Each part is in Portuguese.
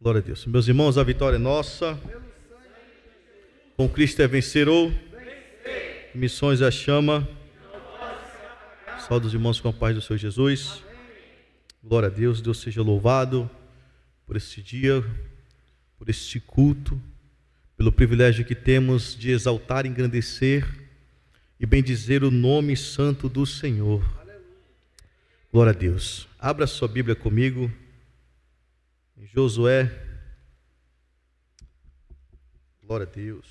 Glória a Deus. Meus irmãos, a vitória é nossa. Com Cristo é vencer ou missões é a chama. Saúde os irmãos com a paz do Senhor Jesus. Glória a Deus. Deus seja louvado por este dia, por este culto, pelo privilégio que temos de exaltar, engrandecer e bendizer o nome santo do Senhor. Glória a Deus. Abra sua Bíblia comigo em Josué. Glória a Deus.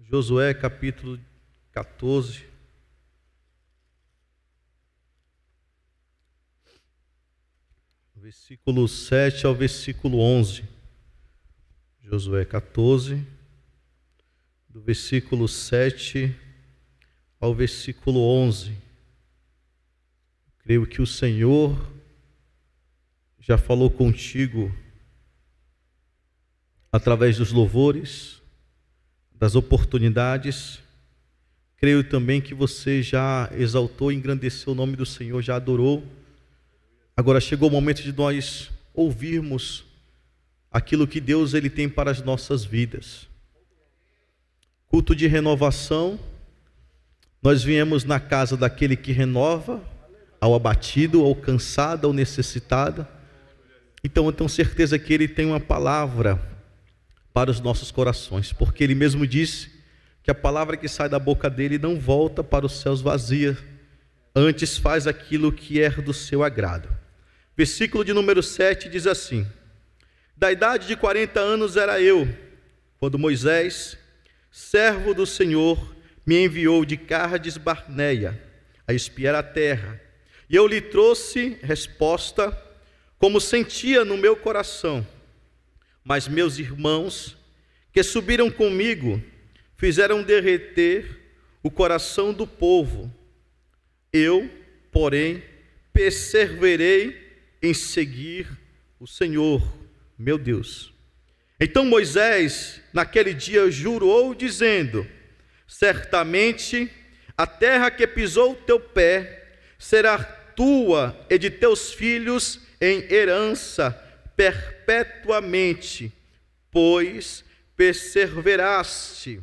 Josué capítulo 14. Versículo 7 ao versículo 11. Josué 14, do versículo 7 ao versículo 11. Creio que o Senhor já falou contigo através dos louvores, das oportunidades. Creio também que você já exaltou e engrandeceu o nome do Senhor, já adorou. Agora chegou o momento de nós ouvirmos aquilo que Deus ele tem para as nossas vidas. Culto de renovação. Nós viemos na casa daquele que renova ao abatido, ao cansado, ao necessitado. Então eu tenho certeza que ele tem uma palavra para os nossos corações, porque ele mesmo disse que a palavra que sai da boca dele não volta para os céus vazia, antes faz aquilo que é do seu agrado. Versículo de número 7 diz assim: da idade de 40 anos era eu, quando Moisés, servo do Senhor, me enviou de Cádiz Barneia a espiar a terra, e eu lhe trouxe resposta como sentia no meu coração. Mas meus irmãos que subiram comigo fizeram derreter o coração do povo. Eu, porém, perseverei em seguir o Senhor, meu Deus. Então Moisés, naquele dia, jurou, dizendo: certamente a terra que pisou o teu pé será tua e de teus filhos em herança perpetuamente, pois perseveraste.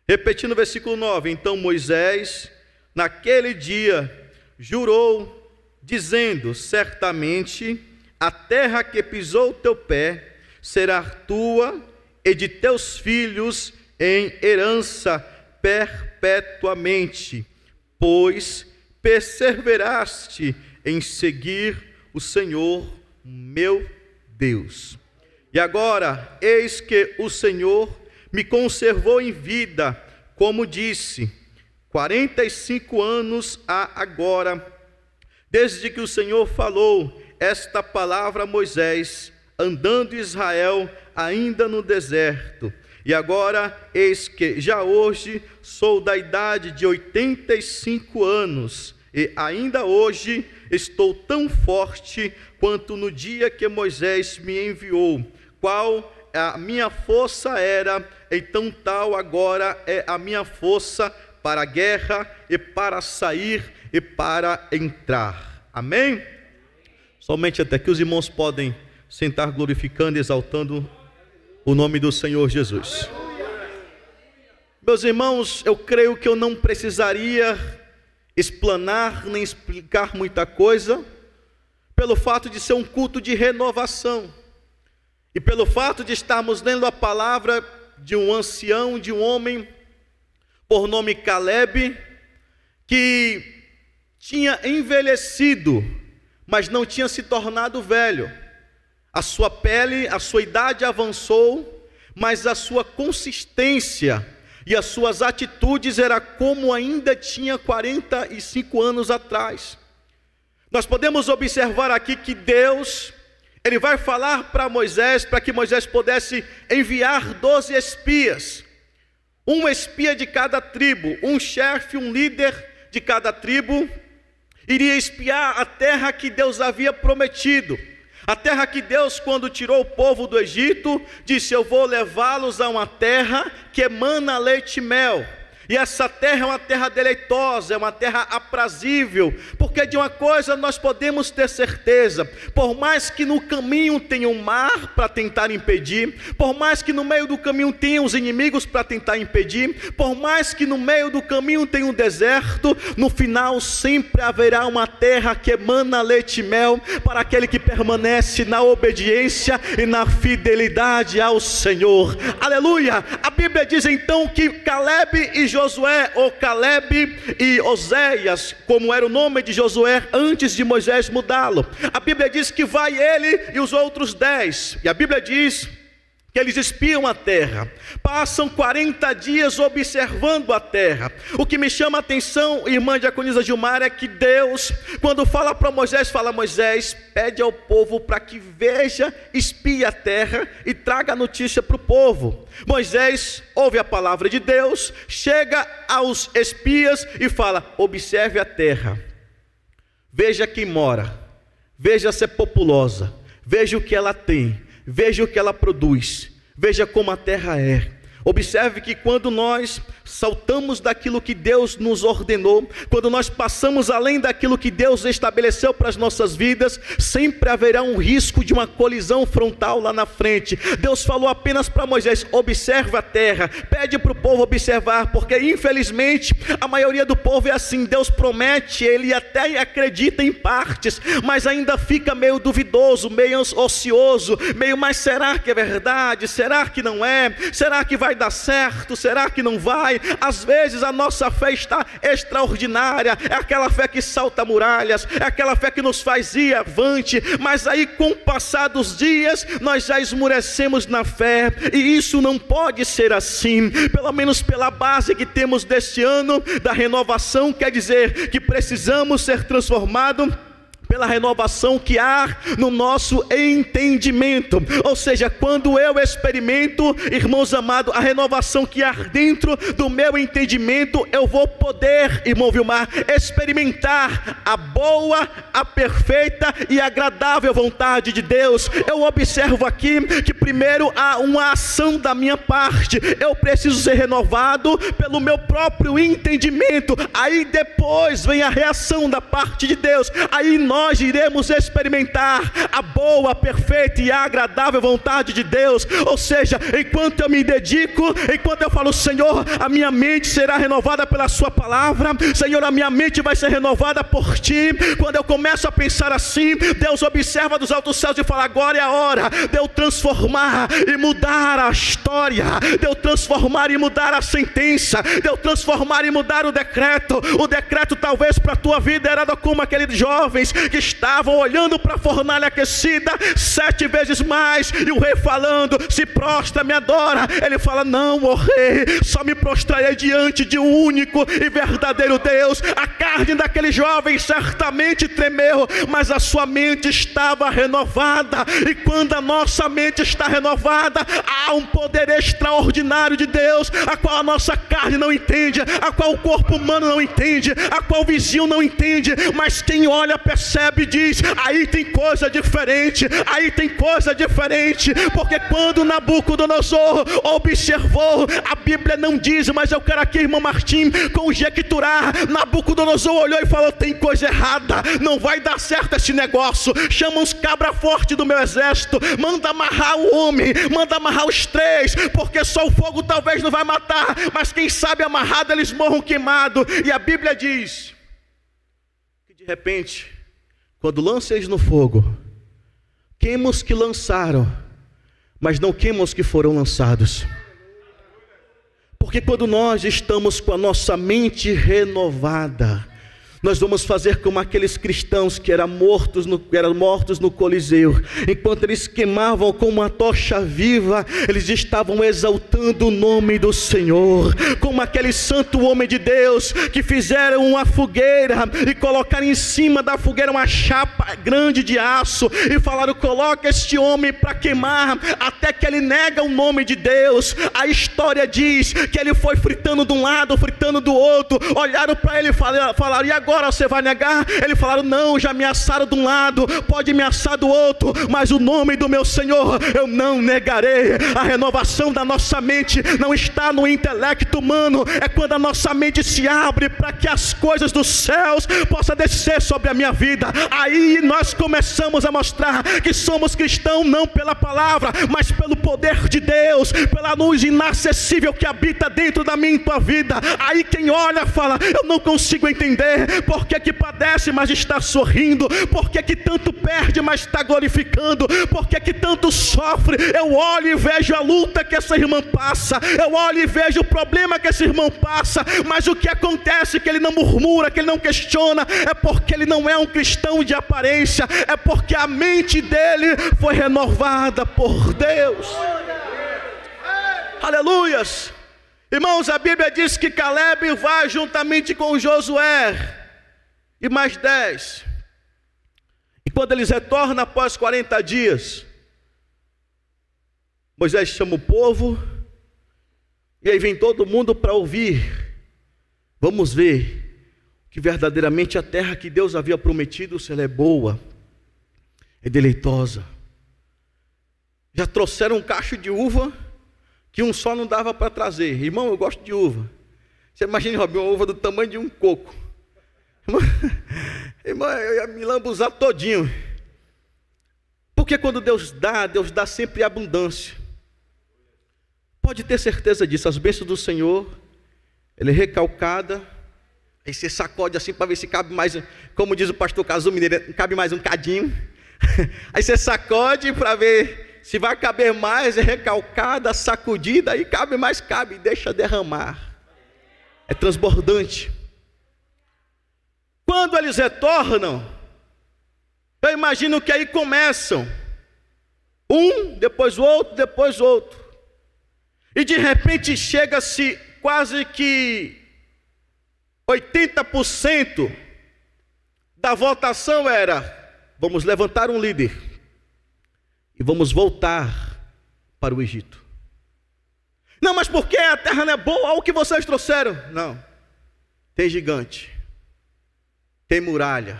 Repetindo o versículo 9: então Moisés, naquele dia, jurou, dizendo: certamente a terra que pisou o teu pé será tua e de teus filhos em herança perpetuamente, pois perseveraste em seguir o Senhor, meu Deus. E agora, eis que o Senhor me conservou em vida, como disse, 45 anos há agora, desde que o Senhor falou esta palavra a Moisés, andando Israel ainda no deserto. E agora, eis que já hoje sou da idade de 85 anos, e ainda hoje estou tão forte quanto no dia que Moisés me enviou. Qual a minha força era, então tal agora é a minha força para a guerra e para sair e para entrar. Amém? Somente até que os irmãos podem sentar glorificando e exaltando o nome do Senhor Jesus. Meus irmãos, eu creio que eu não precisaria explanar nem explicar muita coisa, pelo fato de ser um culto de renovação, e pelo fato de estarmos lendo a palavra de um ancião, de um homem, por nome Caleb, que tinha envelhecido, mas não tinha se tornado velho. A sua pele, a sua idade avançou, mas a sua consistência e as suas atitudes era como ainda tinha 45 anos atrás. Nós podemos observar aqui que Deus, ele vai falar para Moisés, para que Moisés pudesse enviar 12 espias, um espia de cada tribo, um chefe, um líder de cada tribo, iria espiar a terra que Deus havia prometido. A terra que Deus, quando tirou o povo do Egito, disse: eu vou levá-los a uma terra que emana leite e mel. E essa terra é uma terra deleitosa, é uma terra aprazível, porque de uma coisa nós podemos ter certeza: por mais que no caminho tenha um mar para tentar impedir, por mais que no meio do caminho tenha os inimigos para tentar impedir, por mais que no meio do caminho tenha um deserto, no final sempre haverá uma terra que emana leite e mel para aquele que permanece na obediência e na fidelidade ao Senhor. Aleluia! A Bíblia diz então que Caleb e Josué, ou Caleb e Oséias, como era o nome de Josué antes de Moisés mudá-lo, a Bíblia diz que vai ele e os outros 10, e a Bíblia diz que eles espiam a terra, passam 40 dias observando a terra. O que me chama a atenção, irmã diaconisa Gilmar, é que Deus, quando fala para Moisés, fala: Moisés, pede ao povo para que veja, espie a terra e traga a notícia para o povo. Moisés ouve a palavra de Deus, chega aos espias e fala: observe a terra, veja quem mora, veja se é populosa, veja o que ela tem, veja o que ela produz, veja como a terra é. Observe que quando nós saltamos daquilo que Deus nos ordenou, quando nós passamos além daquilo que Deus estabeleceu para as nossas vidas, sempre haverá um risco de uma colisão frontal lá na frente. Deus falou apenas para Moisés: observa a terra, pede para o povo observar, porque infelizmente a maioria do povo é assim. Deus promete, ele até acredita em partes, mas ainda fica meio duvidoso, meio ocioso, meio: mas será que é verdade? Será que não é? Será que vai dar certo? Será que não vai? Às vezes a nossa fé está extraordinária, é aquela fé que salta muralhas, é aquela fé que nos faz ir avante, mas aí com o passar dos dias nós já esmurecemos na fé, e isso não pode ser assim. Pelo menos pela base que temos deste ano da renovação, quer dizer que precisamos ser transformados pela renovação que há no nosso entendimento. Ou seja, quando eu experimento, irmãos amados, a renovação que há dentro do meu entendimento, eu vou poder, irmão Vilmar, experimentar a boa, a perfeita e agradável vontade de Deus. Eu observo aqui que primeiro há uma ação da minha parte, eu preciso ser renovado pelo meu próprio entendimento, aí depois vem a reação da parte de Deus, aí nós iremos experimentar a boa, perfeita e agradável vontade de Deus. Ou seja, enquanto eu me dedico, enquanto eu falo: Senhor, a minha mente será renovada pela sua palavra, Senhor, a minha mente vai ser renovada por ti. Quando eu começo a pensar assim, Deus observa dos altos céus e fala: agora é a hora de eu transformar e mudar a história, de eu transformar e mudar a sentença, de eu transformar e mudar o decreto. O decreto talvez para a tua vida era como aqueles jovens que estavam olhando para a fornalha aquecida 7 vezes mais, e o rei falando: se prostra, me adora. Ele fala: não, ó rei, só me prostrarei diante de um único e verdadeiro Deus. A carne daquele jovem certamente tremeu, mas a sua mente estava renovada, e quando a nossa mente está renovada, há um poder extraordinário de Deus, a qual a nossa carne não entende, a qual o corpo humano não entende, a qual o vizinho não entende, mas quem olha percebe e diz: aí tem coisa diferente, aí tem coisa diferente. Porque quando Nabucodonosor observou, a Bíblia não diz, mas eu quero aqui, irmão Martim, conjecturar. Nabucodonosor olhou e falou: tem coisa errada, não vai dar certo esse negócio. Chama uns cabra forte do meu exército, manda amarrar o homem, manda amarrar os 3, porque só o fogo talvez não vai matar, mas quem sabe amarrado eles morram queimados. E a Bíblia diz que de repente, quando lança eles no fogo, queima os que lançaram, mas não queima os que foram lançados. Porque quando nós estamos com a nossa mente renovada, nós vamos fazer como aqueles cristãos que eram mortos no Coliseu. Enquanto eles queimavam com uma tocha viva, eles estavam exaltando o nome do Senhor. Como aquele santo homem de Deus que fizeram uma fogueira e colocaram em cima da fogueira uma chapa grande de aço e falaram: coloca este homem para queimar até que ele nega o nome de Deus. A história diz que ele foi fritando de um lado, fritando do outro. Olharam para ele e falaram: e agora agora você vai negar? Eles falaram: não, já ameaçaram de um lado, pode ameaçar do outro, mas o nome do meu Senhor eu não negarei. A renovação da nossa mente não está no intelecto humano, é quando a nossa mente se abre para que as coisas dos céus possam descer sobre a minha vida. Aí nós começamos a mostrar que somos cristãos não pela palavra, mas pelo poder de Deus, pela luz inacessível que habita dentro da minha e tua vida. Aí quem olha fala: eu não consigo entender por que padece, mas está sorrindo, por que tanto perde, mas está glorificando, por que tanto sofre. Eu olho e vejo a luta que essa irmã passa, eu olho e vejo o problema que esse irmão passa, mas o que acontece é que ele não murmura, que ele não questiona, é porque ele não é um cristão de aparência, é porque a mente dele foi renovada por Deus. Aleluias. Irmãos, a Bíblia diz que Caleb vai juntamente com Josué e mais 10. E quando eles retornam após 40 dias, Moisés chama o povo, e aí vem todo mundo para ouvir. Vamos ver que verdadeiramente a terra que Deus havia prometido, se ela é boa, é deleitosa. Já trouxeram um cacho de uva que um só não dava para trazer. Irmão, eu gosto de uva. Você imagina, Robinho, uma uva do tamanho de um coco. Irmão, eu ia me lambuzar todinho. Porque quando Deus dá sempre abundância. Pode ter certeza disso. As bênçãos do Senhor, ela é recalcada. Aí você sacode assim para ver se cabe mais, como diz o pastor Cazu Mineiro, cabe mais um cadinho. Aí você sacode para ver se vai caber mais, é recalcada, sacudida, aí cabe mais, cabe, deixa derramar. É transbordante. Quando eles retornam, eu imagino que aí começam, um, depois outro, depois outro. E de repente chega-se quase que 80% da votação era: vamos levantar um líder e vamos voltar para o Egito. Não, mas por que a terra não é boa? Olha o que vocês trouxeram. Não, tem gigante, tem muralha,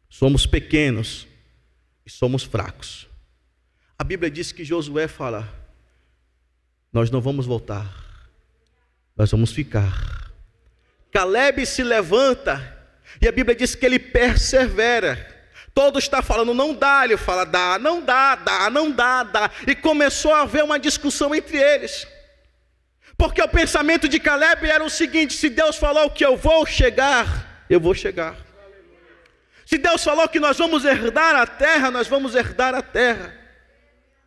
somos pequenos e somos fracos. A Bíblia diz que Josué fala: nós não vamos voltar, nós vamos ficar. Caleb se levanta e a Bíblia diz que ele persevera. Todo está falando: não dá, ele fala: dá, não dá, dá, não dá, dá. E começou a haver uma discussão entre eles. Porque o pensamento de Caleb era o seguinte: se Deus falou que eu vou chegar, eu vou chegar. Se Deus falou que nós vamos herdar a terra, nós vamos herdar a terra.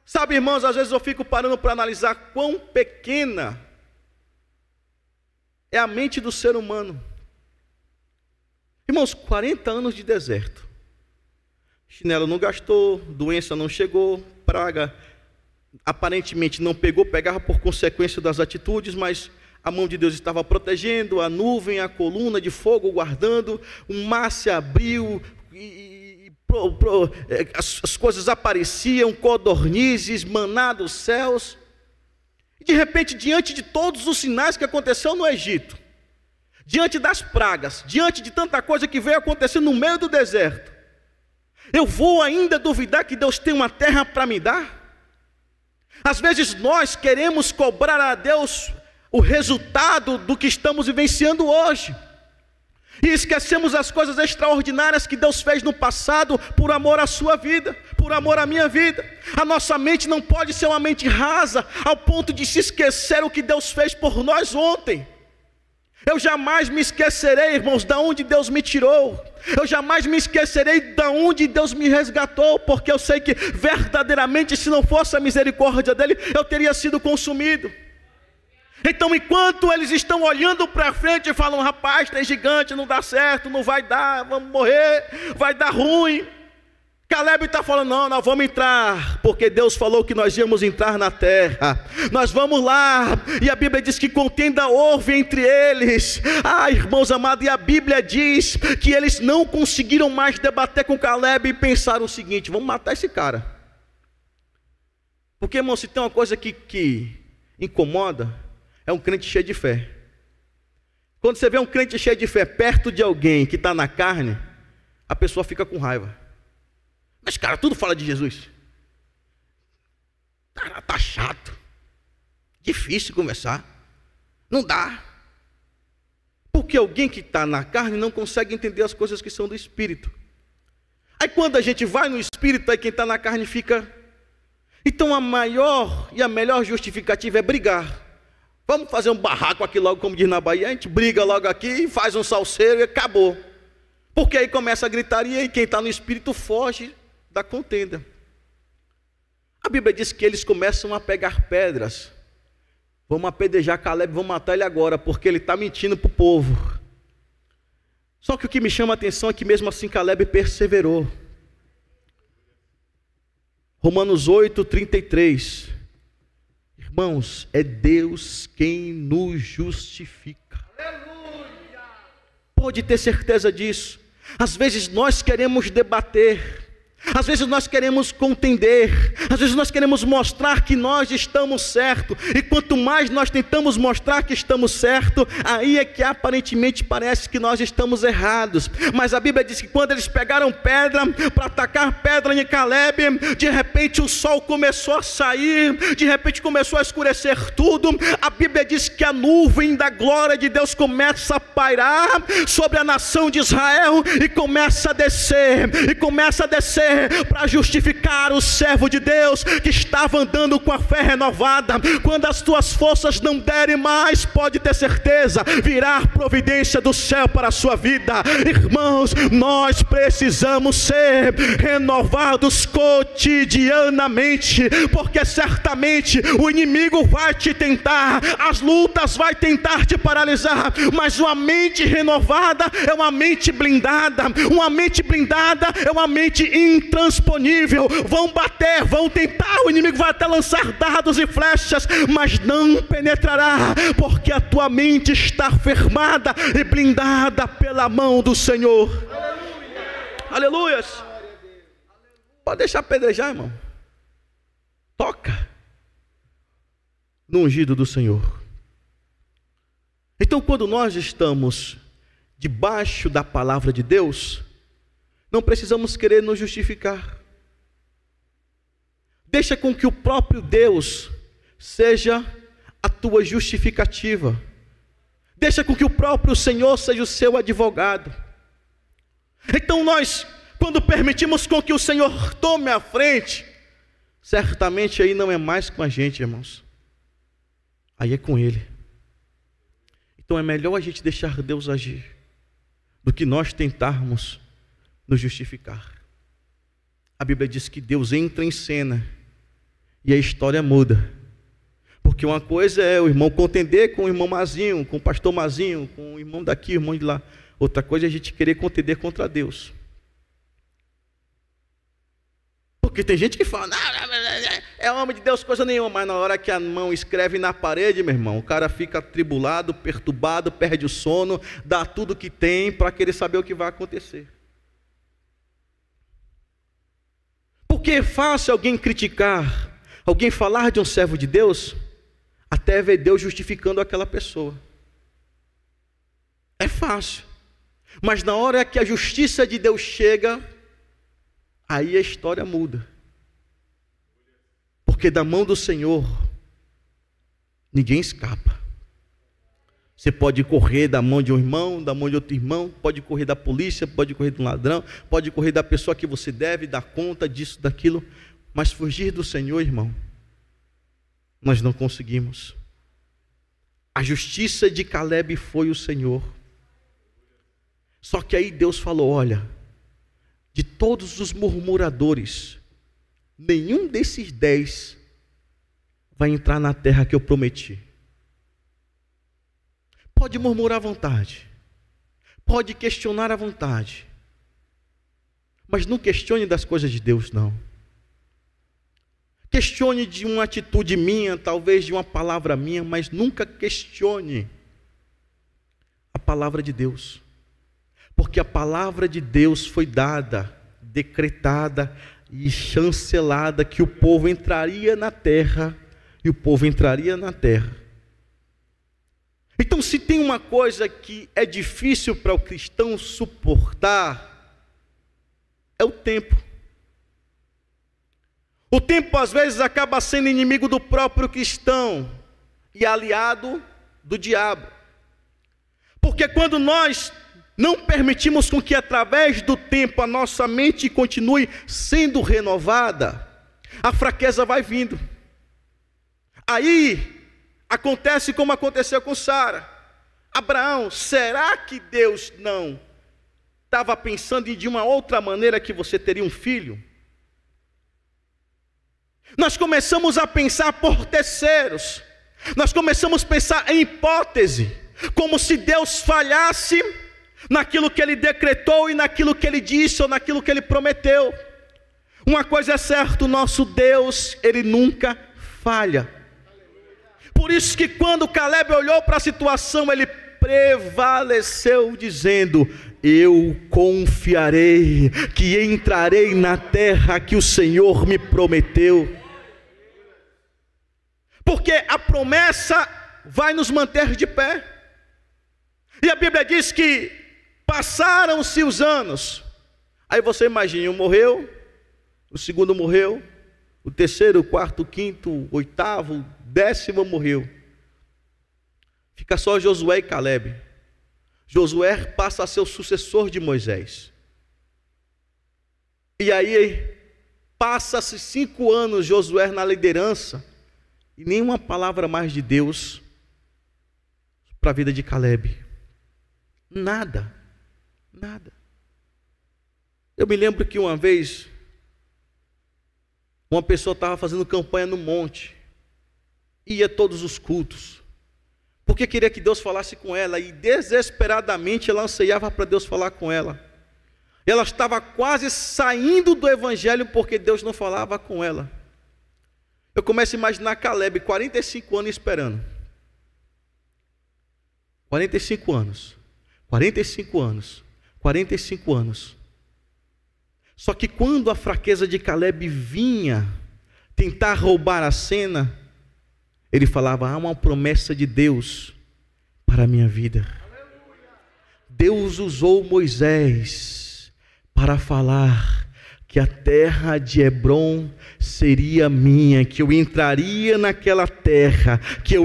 Sabe, irmãos, às vezes eu fico parando para analisar quão pequena é a mente do ser humano. Irmãos, 40 anos de deserto. Chinelo não gastou, doença não chegou, praga aparentemente não pegou, pegava por consequência das atitudes, mas a mão de Deus estava protegendo, a nuvem, a coluna de fogo guardando, o mar se abriu, as coisas apareciam, codornizes, maná dos céus. E de repente, diante de todos os sinais que aconteceu no Egito, diante das pragas, diante de tanta coisa que veio acontecendo no meio do deserto, eu vou ainda duvidar que Deus tem uma terra para me dar? Às vezes nós queremos cobrar a Deus o resultado do que estamos vivenciando hoje, e esquecemos as coisas extraordinárias que Deus fez no passado, por amor à sua vida, por amor à minha vida. A nossa mente não pode ser uma mente rasa, ao ponto de se esquecer o que Deus fez por nós ontem. Eu jamais me esquecerei, irmãos, de onde Deus me tirou. Eu jamais me esquecerei de onde Deus me resgatou, porque eu sei que verdadeiramente, se não fosse a misericórdia dele, eu teria sido consumido. Então, enquanto eles estão olhando para frente e falam: rapaz, tem gigante, não dá certo, não vai dar, vamos morrer, vai dar ruim, Caleb está falando: não, nós vamos entrar, porque Deus falou que nós íamos entrar na terra, nós vamos lá. E a Bíblia diz que contenda houve entre eles. Irmãos amados, e a Bíblia diz que eles não conseguiram mais debater com Caleb e pensaram o seguinte: vamos matar esse cara. Porque, irmão, se tem uma coisa que incomoda, é um crente cheio de fé. Quando você vê um crente cheio de fé perto de alguém que está na carne, a pessoa fica com raiva. Mas, cara, tudo fala de Jesus. Cara, tá chato. Difícil conversar. Não dá. Porque alguém que está na carne não consegue entender as coisas que são do Espírito. Aí quando a gente vai no Espírito, aí quem está na carne fica... Então a maior e a melhor justificativa é brigar. Vamos fazer um barraco aqui logo, como diz na Bahia. A gente briga logo aqui, faz um salseiro e acabou. Porque aí começa a gritaria e quem está no Espírito foge da contenda. A Bíblia diz que eles começam a pegar pedras. Vamos apedrejar Caleb, vamos matar ele agora, porque ele está mentindo para o povo. Só que o que me chama a atenção é que mesmo assim Caleb perseverou. Romanos 8:33. Irmãos, é Deus quem nos justifica. Aleluia! Pode ter certeza disso. Às vezes nós queremos debater, às vezes nós queremos contender, às vezes nós queremos mostrar que nós estamos certos, e quanto mais nós tentamos mostrar que estamos certos, aí é que aparentemente parece que nós estamos errados. Mas a Bíblia diz que quando eles pegaram pedra para atacar pedra em Caleb, de repente o sol começou a sair, de repente começou a escurecer tudo. A Bíblia diz que a nuvem da glória de Deus começa a pairar sobre a nação de Israel e começa a descer, para justificar o servo de Deus que estava andando com a fé renovada. Quando as tuas forças não derem mais, pode ter certeza, virá providência do céu para a sua vida. Irmãos, nós precisamos ser renovados cotidianamente, porque certamente o inimigo vai te tentar, as lutas vai tentar te paralisar, mas uma mente renovada é uma mente blindada. Uma mente blindada é uma mente intransponível. Vão bater, vão tentar, o inimigo vai até lançar dardos e flechas, mas não penetrará, porque a tua mente está firmada e blindada pela mão do Senhor. Aleluia. Pode deixar apedrejar, irmão. Toca no ungido do Senhor. Então, quando nós estamos debaixo da palavra de Deus, não precisamos querer nos justificar. Deixa com que o próprio Deus seja a tua justificativa. Deixa com que o próprio Senhor seja o seu advogado. Então nós, quando permitimos com que o Senhor tome a frente, certamente aí não é mais com a gente, irmãos. Aí é com Ele. Então é melhor a gente deixar Deus agir, do que nós tentarmos nos justificar. A Bíblia diz que Deus entra em cena e a história muda. Porque uma coisa é o irmão contender com o irmão Mazinho, com o pastor Mazinho, com o irmão daqui, o irmão de lá. Outra coisa é a gente querer contender contra Deus. Porque tem gente que fala, não, é homem de Deus coisa nenhuma, mas na hora que a mão escreve na parede, meu irmão, o cara fica atribulado, perturbado, perde o sono, dá tudo que tem para querer saber o que vai acontecer. Porque é fácil alguém criticar, alguém falar de um servo de Deus, até ver Deus justificando aquela pessoa. É fácil. Mas na hora que a justiça de Deus chega, aí a história muda. Porque da mão do Senhor, ninguém escapa. Você pode correr da mão de um irmão, da mão de outro irmão, pode correr da polícia, pode correr de um ladrão, pode correr da pessoa que você deve dar conta disso, daquilo, mas fugir do Senhor, irmão, nós não conseguimos. A justiça de Caleb foi o Senhor. Só que aí Deus falou, olha, de todos os murmuradores, nenhum desses 10 vai entrar na terra que eu prometi. Pode murmurar à vontade, pode questionar à vontade, mas não questione das coisas de Deus, não. Questione de uma atitude minha, talvez de uma palavra minha, mas nunca questione a palavra de Deus. Porque a palavra de Deus foi dada, decretada e chancelada que o povo entraria na terra, e o povo entraria na terra. Então, se tem uma coisa que é difícil para o cristão suportar, é o tempo. O tempo às vezes acaba sendo inimigo do próprio cristão e aliado do diabo. Porque quando nós não permitimos com que através do tempo a nossa mente continue sendo renovada, a fraqueza vai vindo. Aí acontece como aconteceu com Sara. Abraão, será que Deus não estava pensando em de uma outra maneira que você teria um filho? Nós começamos a pensar por terceiros. Nós começamos a pensar em hipótese, como se Deus falhasse naquilo que Ele decretou e naquilo que Ele disse ou naquilo que Ele prometeu. Uma coisa é certa, o nosso Deus, Ele nunca falha. Por isso que quando Caleb olhou para a situação, ele prevaleceu dizendo: eu confiarei que entrarei na terra que o Senhor me prometeu. Porque a promessa vai nos manter de pé. E a Bíblia diz que passaram-se os anos. Aí você imagina, um morreu, o segundo morreu, o terceiro, o quarto, o quinto, o oitavo, o 10º morreu. Fica só Josué e Caleb. Josué passa a ser o sucessor de Moisés. E aí passa-se 5 anos Josué na liderança e nenhuma palavra mais de Deus para a vida de Caleb. Nada. Eu me lembro que uma vez uma pessoa estava fazendo campanha no monte, ia a todos os cultos, porque queria que Deus falasse com ela, e desesperadamente ela anseiava para Deus falar com ela. Ela estava quase saindo do evangelho porque Deus não falava com ela. Eu começo a imaginar Caleb, 45 anos esperando. 45 anos. 45 anos. 45 anos. Só que quando a fraqueza de Caleb vinha tentar roubar a cena, ele falava: há uma promessa de Deus para a minha vida. Deus usou Moisés para falar que a terra de Hebrom seria minha, que eu entraria naquela terra, que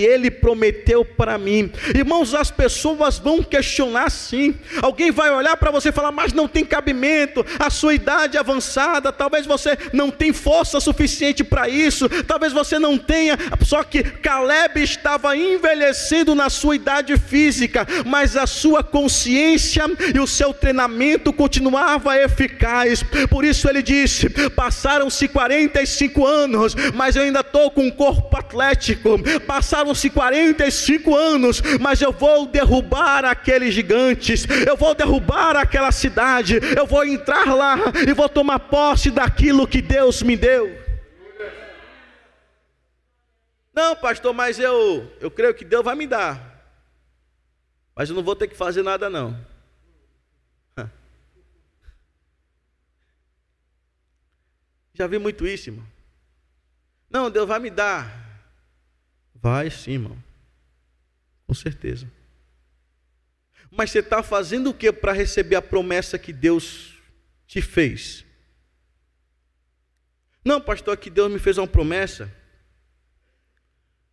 Ele prometeu para mim. Irmãos, as pessoas vão questionar sim, alguém vai olhar para você e falar: mas não tem cabimento, a sua idade é avançada, talvez você não tenha força suficiente para isso, talvez você não tenha. Só que Caleb estava envelhecendo na sua idade física, mas a sua consciência e o seu treinamento continuava eficaz. Por isso ele disse: passaram-se 45 anos, mas eu ainda estou com um corpo atlético. Passaram-se 45 anos, mas eu vou derrubar aqueles gigantes, eu vou derrubar aquela cidade, eu vou entrar lá e vou tomar posse daquilo que Deus me deu. Não, pastor, mas eu creio que Deus vai me dar, mas eu não vou ter que fazer nada não. Já vi muito isso, irmão. Não, Deus vai me dar. Vai sim, irmão. Com certeza. Mas você está fazendo o que para receber a promessa que Deus te fez? Não, pastor, que Deus me fez uma promessa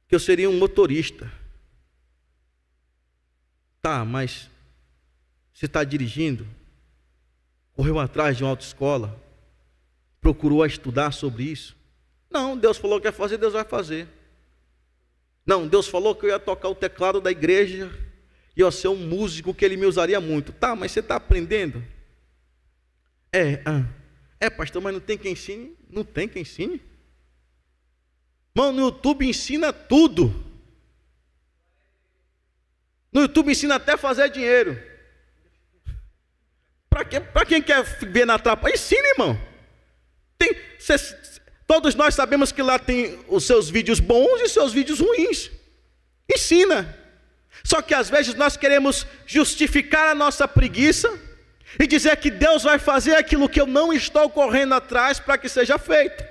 que eu seria um motorista. Tá, mas você está dirigindo? Correu atrás de uma autoescola? Procurou estudar sobre isso? Não, Deus falou que ia fazer, Deus vai fazer. Não, Deus falou que eu ia tocar o teclado da igreja e eu ia ser um músico que Ele me usaria muito. Tá, mas você está aprendendo? Pastor, mas não tem quem ensine? Não tem quem ensine? Mano, no YouTube ensina tudo. No YouTube ensina até fazer dinheiro. Para quem quer ver na trapa, ensina, irmão. Todos nós sabemos que lá tem os seus vídeos bons e seus vídeos ruins. Ensina. Só que às vezes nós queremos justificar a nossa preguiça e dizer que Deus vai fazer aquilo que eu não estou correndo atrás para que seja feito.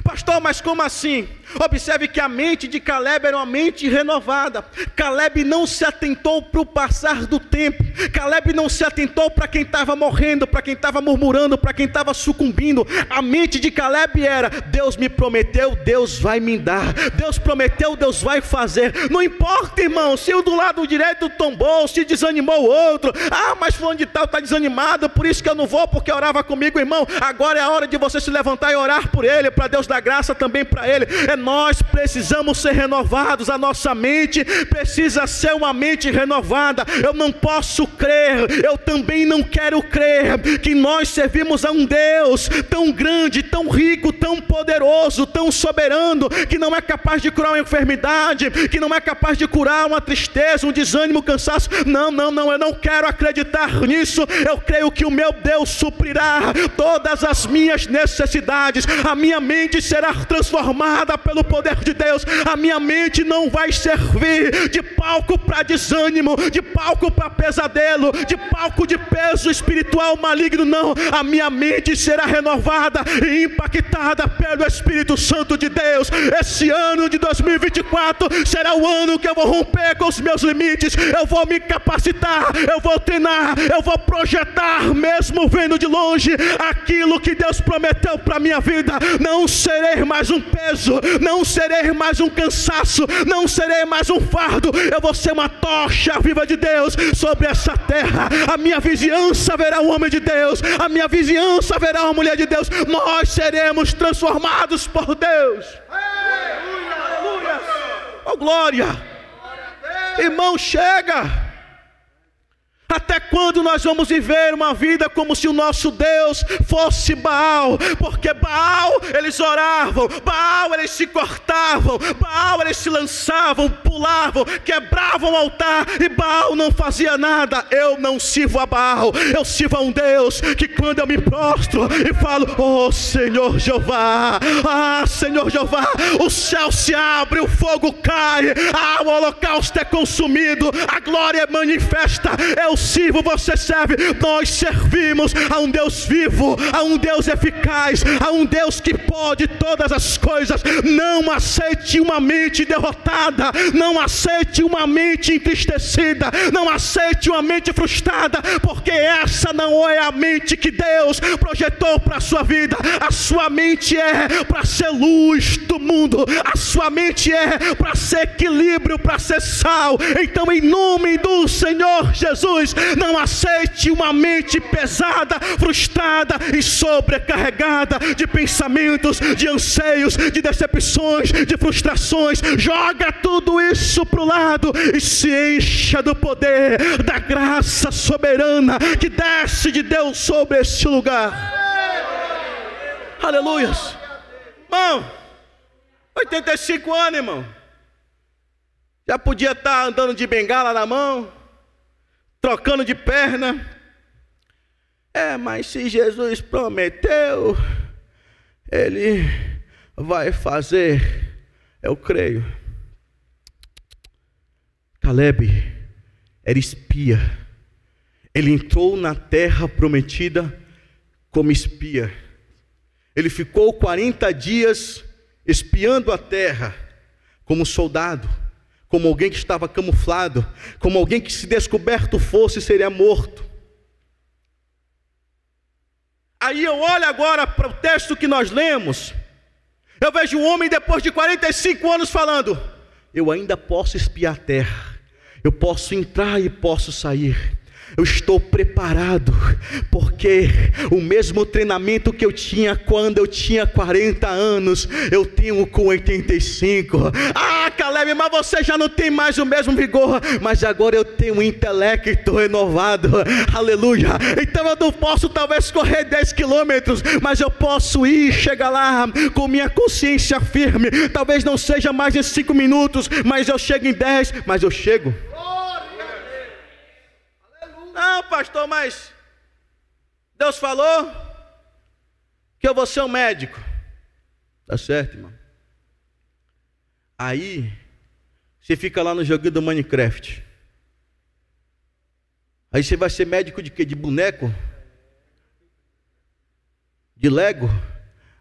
Pastor, mas como assim? Observe que a mente de Caleb era uma mente renovada. Caleb não se atentou para o passar do tempo. Caleb não se atentou para quem estava morrendo, para quem estava murmurando, para quem estava sucumbindo. A mente de Caleb era: Deus me prometeu, Deus vai me dar. Deus prometeu, Deus vai fazer. Não importa, irmão, se o do lado direito tombou, se desanimou o outro. Mas fulano de tal está desanimado, por isso que eu não vou, porque orava comigo. Irmão, agora é a hora de você se levantar e orar por ele, para Deus dar graça também para ele. Nós precisamos ser renovados. A nossa mente precisa ser uma mente renovada. Eu não posso crer, eu também não quero crer que nós servimos a um Deus tão grande, tão rico, tão poderoso, tão soberano, que não é capaz de curar uma enfermidade, que não é capaz de curar uma tristeza, um desânimo, um cansaço. Não, eu não quero acreditar nisso. Eu creio que o meu Deus suprirá todas as minhas necessidades. A minha mente será transformada pelo poder de Deus. A minha mente não vai servir de palco para desânimo, de palco para pesadelo, de palco de peso espiritual maligno. Não, a minha mente será renovada e impactada pelo Espírito Santo de Deus. Esse ano de 2024 será o ano que eu vou romper com os meus limites. Eu vou me capacitar, eu vou treinar, eu vou projetar, mesmo vendo de longe, aquilo que Deus prometeu para a minha vida. Não serei mais um peso, não serei mais um cansaço, não serei mais um fardo. Eu vou ser uma tocha viva de Deus sobre essa terra. A minha vizinhança verá um homem de Deus, a minha vizinhança verá uma mulher de Deus. Nós seremos transformados por Deus. Aleluia! Oh glória! Irmão, chega! Até quando nós vamos viver uma vida como se o nosso Deus fosse Baal? Porque Baal eles oravam, Baal eles se cortavam, Baal eles se lançavam, pulavam, quebravam o altar, e Baal não fazia nada. Eu não sirvo a Baal, eu sirvo a um Deus que quando eu me prostro e falo: oh Senhor Jeová, Senhor Jeová, o céu se abre, o fogo cai, o holocausto é consumido, a glória é manifesta. Eu sirvo, você serve, nós servimos a um Deus vivo, a um Deus eficaz, a um Deus que pode todas as coisas. Não aceite uma mente derrotada, não aceite uma mente entristecida, não aceite uma mente frustrada, porque essa não é a mente que Deus projetou para a sua vida. A sua mente é para ser luz do mundo, a sua mente é para ser equilíbrio, para ser sal. Então, em nome do Senhor Jesus, não aceite uma mente pesada, frustrada e sobrecarregada de pensamentos, de anseios, de decepções, de frustrações. Joga tudo isso para o lado e se encha do poder, da graça soberana que desce de Deus sobre este lugar. Aleluias. Irmão, 85 anos, irmão, já podia estar andando de bengala na mão, trocando de perna. Mas se Jesus prometeu, Ele vai fazer. Eu creio. Caleb era espia. Ele entrou na terra prometida como espia. Ele ficou 40 dias espiando a terra como soldado, como alguém que estava camuflado, como alguém que, se descoberto fosse, seria morto. Aí eu olho agora para o texto que nós lemos, eu vejo um homem depois de 45 anos falando: eu ainda posso espiar a terra, eu posso entrar e posso sair. Eu estou preparado, porque o mesmo treinamento que eu tinha quando eu tinha 40 anos, eu tenho com 85. Caleb, mas você já não tem mais o mesmo vigor. Mas agora eu tenho um intelecto renovado. Aleluia. Então eu não posso talvez correr 10 quilômetros, mas eu posso ir, chegar lá com minha consciência firme. Talvez não seja mais em 5 minutos, mas eu chego em 10, mas eu chego. Não, pastor, mas Deus falou que eu vou ser um médico. Tá certo, irmão. Aí você fica lá no joguinho do Minecraft. Aí você vai ser médico de quê? De boneco? De Lego?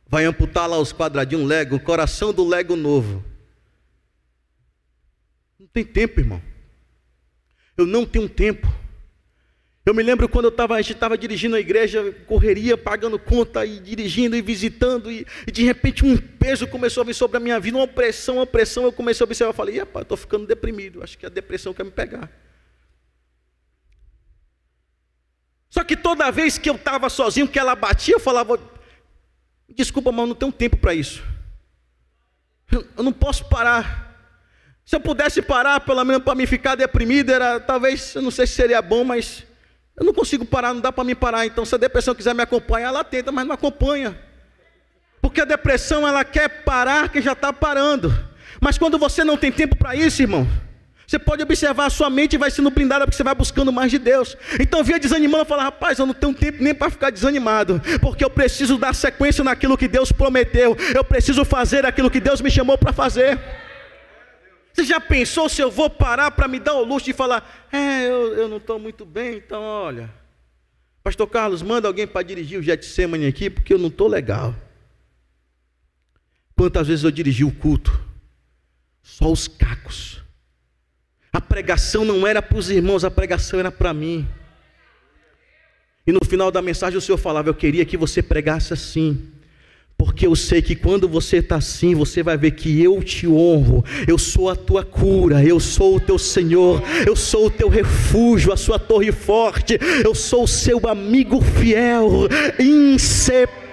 vai amputar lá os quadradinhos Lego, o coração do Lego novo. Não tem tempo, irmão. Eu não tenho tempo. Eu me lembro quando a gente estava dirigindo a igreja, correria, pagando conta, e dirigindo e visitando, e de repente um peso começou a vir sobre a minha vida, uma pressão, eu comecei a observar, eu falei, rapaz, eu estou ficando deprimido, acho que a depressão quer me pegar. Só que toda vez que eu estava sozinho, que ela batia, eu falava, desculpa, mas eu não tenho tempo para isso. Eu não posso parar. Se eu pudesse parar, pelo menos para me ficar deprimido, talvez, eu não sei se seria bom, mas eu não consigo parar, não dá para me parar. Então, se a depressão quiser me acompanhar, ela tenta, mas não acompanha. Porque a depressão, ela quer parar, que já está parando. Mas quando você não tem tempo para isso, irmão, você pode observar, a sua mente vai sendo blindada, porque você vai buscando mais de Deus. Então, eu vinha desanimando e falava, rapaz, eu não tenho tempo nem para ficar desanimado, porque eu preciso dar sequência naquilo que Deus prometeu. Eu preciso fazer aquilo que Deus me chamou para fazer. Você já pensou se eu vou parar para me dar o luxo de falar, eu não estou muito bem, então olha, pastor Carlos, manda alguém para dirigir o Getsemane aqui, porque eu não estou legal. Quantas vezes eu dirigi o culto, só os cacos. A pregação não era para os irmãos, a pregação era para mim. E no final da mensagem o Senhor falava, eu queria que você pregasse assim, porque eu sei que quando você está assim, você vai ver que eu te honro, eu sou a tua cura, eu sou o teu Senhor, eu sou o teu refúgio, a sua torre forte, eu sou o seu amigo fiel, inseparável.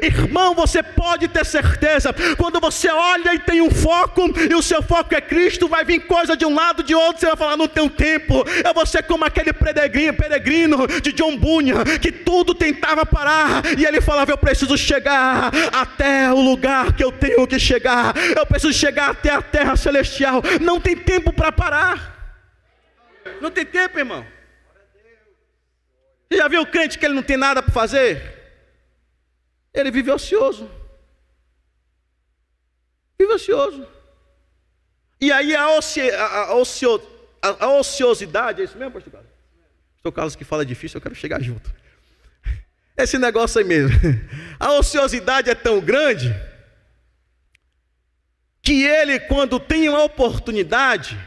Irmão, você pode ter certeza, quando você olha e tem um foco, e o seu foco é Cristo, vai vir coisa de um lado, de outro, você vai falar, não tenho tempo. Eu vou ser como aquele peregrino de John Bunyan, que tudo tentava parar, e ele falava, eu preciso chegar até o lugar que eu tenho que chegar, eu preciso chegar até a terra celestial. Não tem tempo para parar, não tem tempo, irmão. Você já viu o crente que ele não tem nada para fazer? Ele vive ocioso. Vive ocioso. E aí a ociosidade, é isso mesmo, pastor Carlos? Pastor Carlos que fala difícil, eu quero chegar junto. Esse negócio aí mesmo. A ociosidade é tão grande que ele, quando tem uma oportunidade,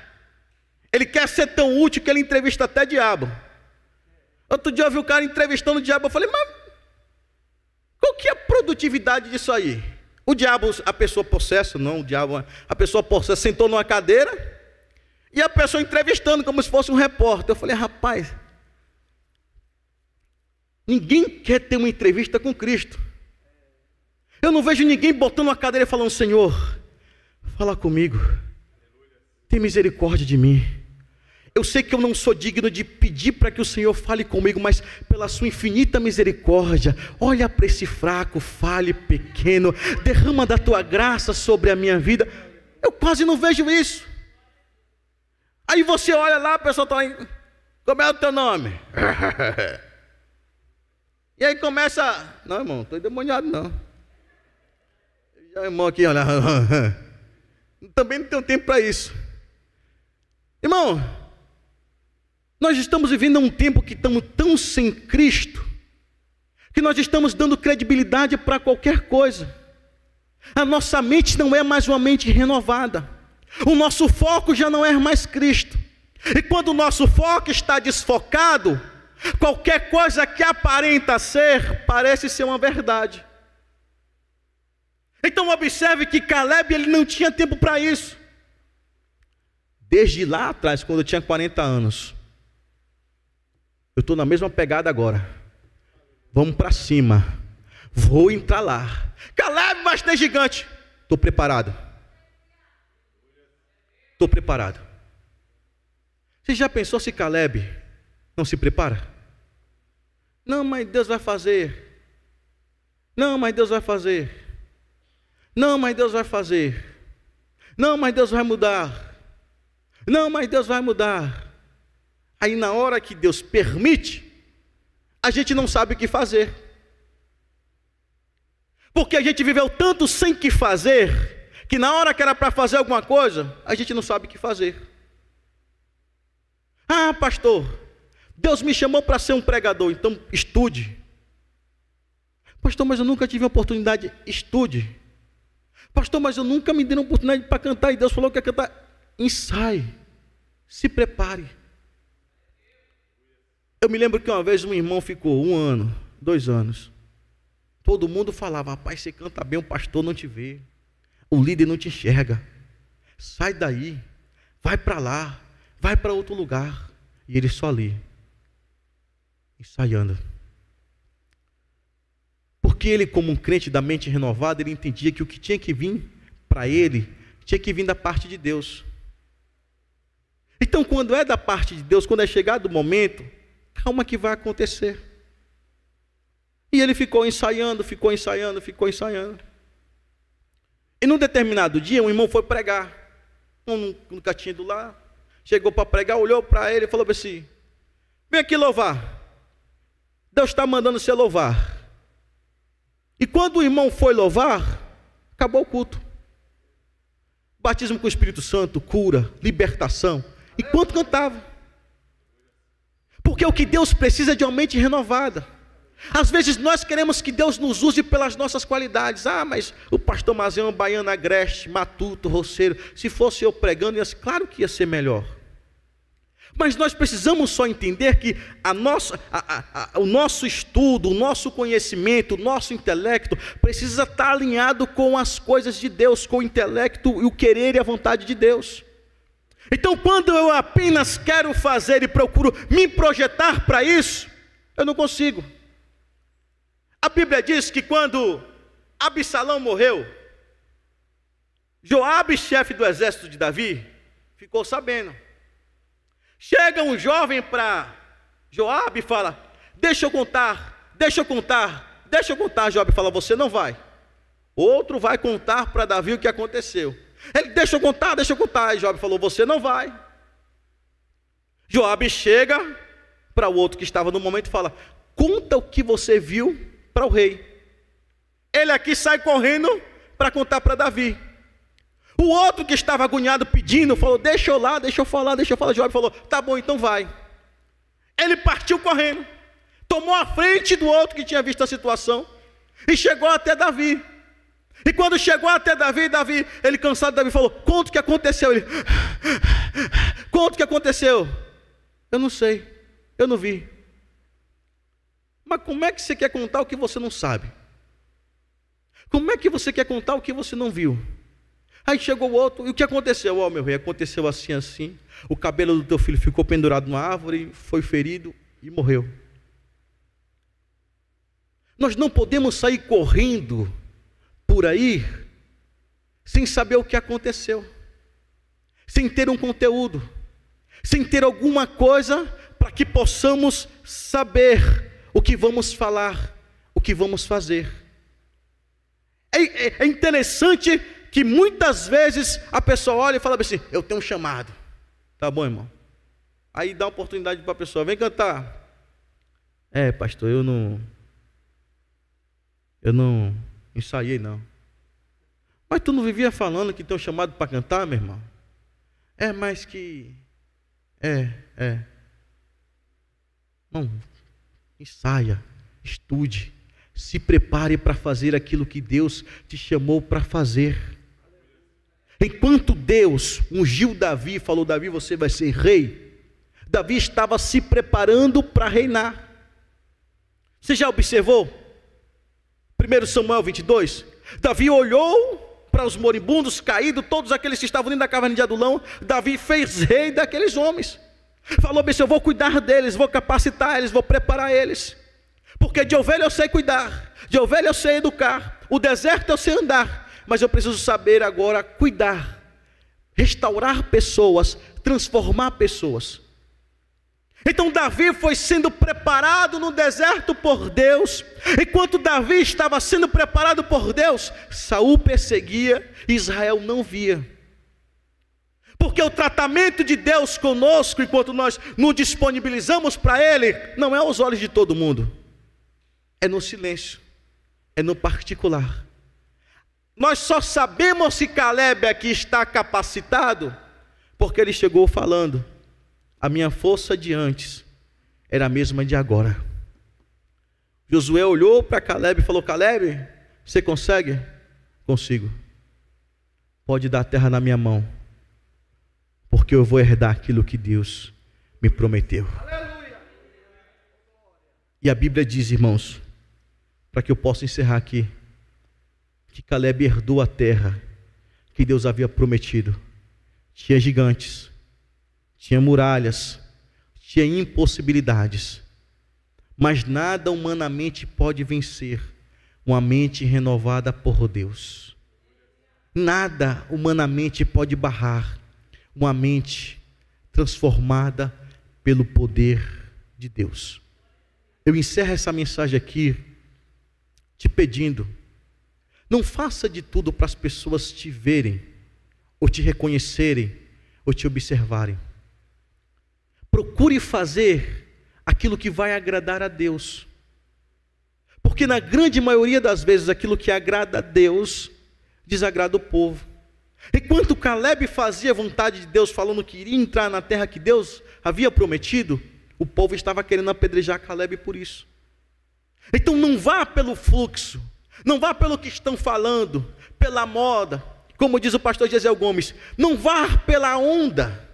ele quer ser tão útil que ele entrevista até diabo. Outro dia eu vi o cara entrevistando o diabo, eu falei, mas qual que é a produtividade disso aí? O diabo, a pessoa possessa, não, o diabo, a pessoa possessa sentou numa cadeira e a pessoa entrevistando como se fosse um repórter. Eu falei, rapaz, ninguém quer ter uma entrevista com Cristo. Eu não vejo ninguém botando uma cadeira e falando, Senhor, fala comigo, tem misericórdia de mim. Eu sei que eu não sou digno de pedir para que o Senhor fale comigo, mas pela sua infinita misericórdia, olha para esse fraco, falho, pequeno, derrama da tua graça sobre a minha vida. Eu quase não vejo isso. Aí você olha lá, a pessoa está aí, como é o teu nome? E aí começa, não irmão, não estou endemoniado não. Já irmão aqui, olha, também não tenho tempo para isso. Irmão, nós estamos vivendo um tempo que estamos tão sem Cristo, que nós estamos dando credibilidade para qualquer coisa. A nossa mente não é mais uma mente renovada. O nosso foco já não é mais Cristo. E quando o nosso foco está desfocado, qualquer coisa que aparenta ser, parece ser uma verdade. Então observe que Caleb, ele não tinha tempo para isso. Desde lá atrás, quando eu tinha 40 anos, eu estou na mesma pegada agora. Vamos para cima. Vou entrar lá. Caleb, mas tem gigante. Estou preparado. Estou preparado. Você já pensou se Caleb não se prepara? Não, mas Deus vai fazer. Não, mas Deus vai fazer. Não, mas Deus vai fazer. Não, mas Deus vai mudar. Não, mas Deus vai mudar. Aí na hora que Deus permite, a gente não sabe o que fazer. Porque a gente viveu tanto sem que fazer, que na hora que era para fazer alguma coisa, a gente não sabe o que fazer. Ah, pastor, Deus me chamou para ser um pregador, então estude. Pastor, mas eu nunca tive a oportunidade. Estude. Pastor, mas eu nunca me dei a oportunidade para cantar e Deus falou que ia cantar. Ensaie. Se prepare. Eu me lembro que uma vez um irmão ficou 1 ano, 2 anos. Todo mundo falava: rapaz, você canta bem, o pastor não te vê. O líder não te enxerga. Sai daí. Vai para lá. Vai para outro lugar. E ele só ali, ensaiando. Porque ele, como um crente da mente renovada, ele entendia que o que tinha que vir para ele, tinha que vir da parte de Deus. Então, quando é da parte de Deus, quando é chegado o momento, calma que vai acontecer. E ele ficou ensaiando, ficou ensaiando, ficou ensaiando. E num determinado dia, um irmão foi pregar. No cantinho do lá, chegou para pregar, olhou para ele e falou assim: vem aqui louvar. Deus está mandando você louvar. E quando o irmão foi louvar, acabou o culto. Batismo com o Espírito Santo, cura, libertação. Enquanto cantava. Porque o que Deus precisa é de uma mente renovada. Às vezes nós queremos que Deus nos use pelas nossas qualidades. Ah, mas o pastor Mazião, baiano, agreste, matuto, roceiro. Se fosse eu pregando, claro que ia ser melhor. Mas nós precisamos só entender que o nosso estudo, o nosso conhecimento, o nosso intelecto precisa estar alinhado com as coisas de Deus, com o intelecto e o querer e a vontade de Deus. Então, quando eu apenas quero fazer e procuro me projetar para isso, eu não consigo. A Bíblia diz que quando Absalão morreu, Joabe, chefe do exército de Davi, ficou sabendo. Chega um jovem para Joabe e fala: deixa eu contar, deixa eu contar, deixa eu contar. Joabe fala: você não vai. Outro vai contar para Davi o que aconteceu. Ele: deixa eu contar, deixa eu contar. E Joabe falou: você não vai. Joabe chega para o outro que estava no momento e fala: conta o que você viu para o rei. Ele aqui sai correndo para contar para Davi. O outro que estava agoniado pedindo, falou: deixa eu lá, deixa eu falar, deixa eu falar. Joabe falou: tá bom, então vai. Ele partiu correndo, tomou a frente do outro que tinha visto a situação e chegou até Davi. E quando chegou até Davi, ele cansado, Davi falou: conta o que aconteceu. Ele: conta o que aconteceu. Eu não sei, eu não vi. Mas como é que você quer contar o que você não sabe? Como é que você quer contar o que você não viu? Aí chegou o outro: e o que aconteceu? Ó, meu rei, aconteceu assim, assim. O cabelo do teu filho ficou pendurado numa árvore, foi ferido e morreu. Nós não podemos sair correndo por aí sem saber o que aconteceu, sem ter um conteúdo, sem ter alguma coisa para que possamos saber o que vamos falar, o que vamos fazer. É interessante que muitas vezes a pessoa olha e fala assim: eu tenho um chamado. Tá bom, irmão. Aí dá oportunidade para a pessoa: vem cantar. É, pastor, eu não ensaiei não. Mas tu não vivia falando que tem um chamado para cantar, meu irmão? É, mas que... Não, ensaia, estude, se prepare para fazer aquilo que Deus te chamou para fazer. Enquanto Deus ungiu Davi, falou: Davi, você vai ser rei, Davi estava se preparando para reinar. Você já observou? 1 Samuel 22, Davi olhou para os moribundos caídos, todos aqueles que estavam dentro da caverna de Adulão. Davi fez rei daqueles homens. Falou: bem, eu vou cuidar deles, vou capacitar eles, vou preparar eles. Porque de ovelha eu sei cuidar, de ovelha eu sei educar, o deserto eu sei andar, mas eu preciso saber agora cuidar, restaurar pessoas, transformar pessoas. Então Davi foi sendo preparado no deserto por Deus. Enquanto Davi estava sendo preparado por Deus, Saul perseguia, Israel não via. Porque o tratamento de Deus conosco, enquanto nós nos disponibilizamos para Ele, não é aos olhos de todo mundo, é no silêncio, é no particular. Nós só sabemos se Caleb aqui está capacitado porque ele chegou falando: a minha força de antes era a mesma de agora. Josué olhou para Caleb e falou: Caleb, você consegue? Consigo. Pode dar a terra na minha mão, porque eu vou herdar aquilo que Deus me prometeu. Aleluia. E a Bíblia diz, irmãos, para que eu possa encerrar aqui, que Caleb herdou a terra que Deus havia prometido. Tinha gigantes, tinha muralhas, tinha impossibilidades, mas nada humanamente pode vencer uma mente renovada por Deus. Nada humanamente pode barrar uma mente transformada pelo poder de Deus. Eu encerro essa mensagem aqui te pedindo: não faça de tudo para as pessoas te verem, ou te reconhecerem, ou te observarem. Procure fazer aquilo que vai agradar a Deus, porque na grande maioria das vezes aquilo que agrada a Deus desagrada o povo. Enquanto Caleb fazia a vontade de Deus, falando que iria entrar na terra que Deus havia prometido, o povo estava querendo apedrejar Caleb por isso. Então não vá pelo fluxo, não vá pelo que estão falando, pela moda, como diz o pastor Gesiel Gomes, não vá pela onda,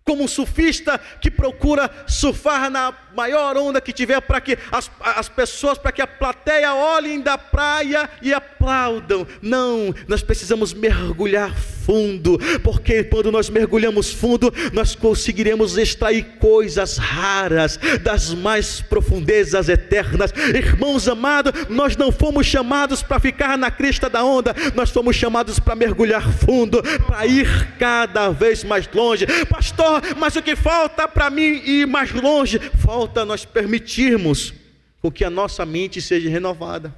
como um surfista que procura surfar na maior onda que tiver, para que as pessoas, para que a plateia olhem da praia e aplaudam. Não, nós precisamos mergulhar fundo, porque quando nós mergulhamos fundo, nós conseguiremos extrair coisas raras das mais profundezas eternas. Irmãos amados, nós não fomos chamados para ficar na crista da onda, nós fomos chamados para mergulhar fundo, para ir cada vez mais longe. Pastor, mas o que falta para mim ir mais longe? Falta nós permitirmos com que a nossa mente seja renovada.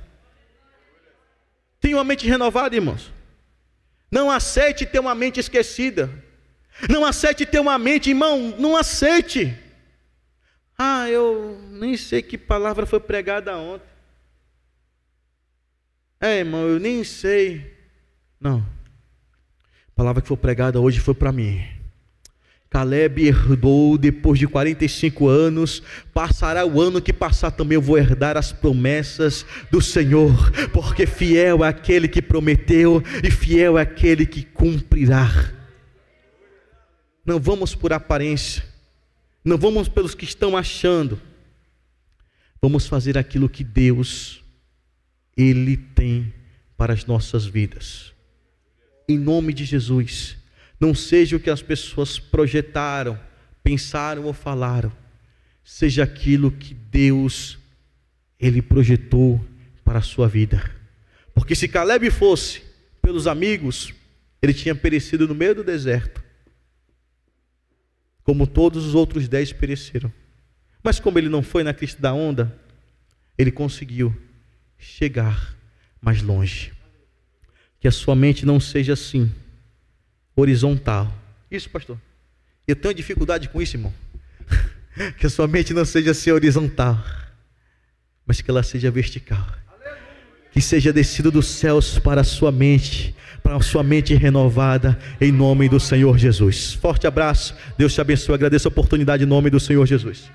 Tenha uma mente renovada, irmãos. Não aceite ter uma mente esquecida. Não aceite ter uma mente, irmão, não aceite. Eu nem sei que palavra foi pregada ontem. Irmão, eu nem sei. Não. A palavra que foi pregada hoje foi para mim. Caleb herdou depois de 45 anos, passará o ano que passar também, eu vou herdar as promessas do Senhor, porque fiel é aquele que prometeu e fiel é aquele que cumprirá. Não vamos por aparência, não vamos pelos que estão achando, vamos fazer aquilo que Deus, Ele tem para as nossas vidas, em nome de Jesus. Não seja o que as pessoas projetaram, pensaram ou falaram, seja aquilo que Deus, Ele projetou para a sua vida. Porque se Caleb fosse pelos amigos, ele tinha perecido no meio do deserto, como todos os outros 10 pereceram. Mas como ele não foi na crista da onda, ele conseguiu chegar mais longe. Que a sua mente não seja assim, horizontal. Isso, pastor. Eu tenho dificuldade com isso, irmão. Que a sua mente não seja assim horizontal, mas que ela seja vertical. Que seja descido dos céus para a sua mente renovada, em nome do Senhor Jesus. Forte abraço, Deus te abençoe. Agradeço a oportunidade em nome do Senhor Jesus.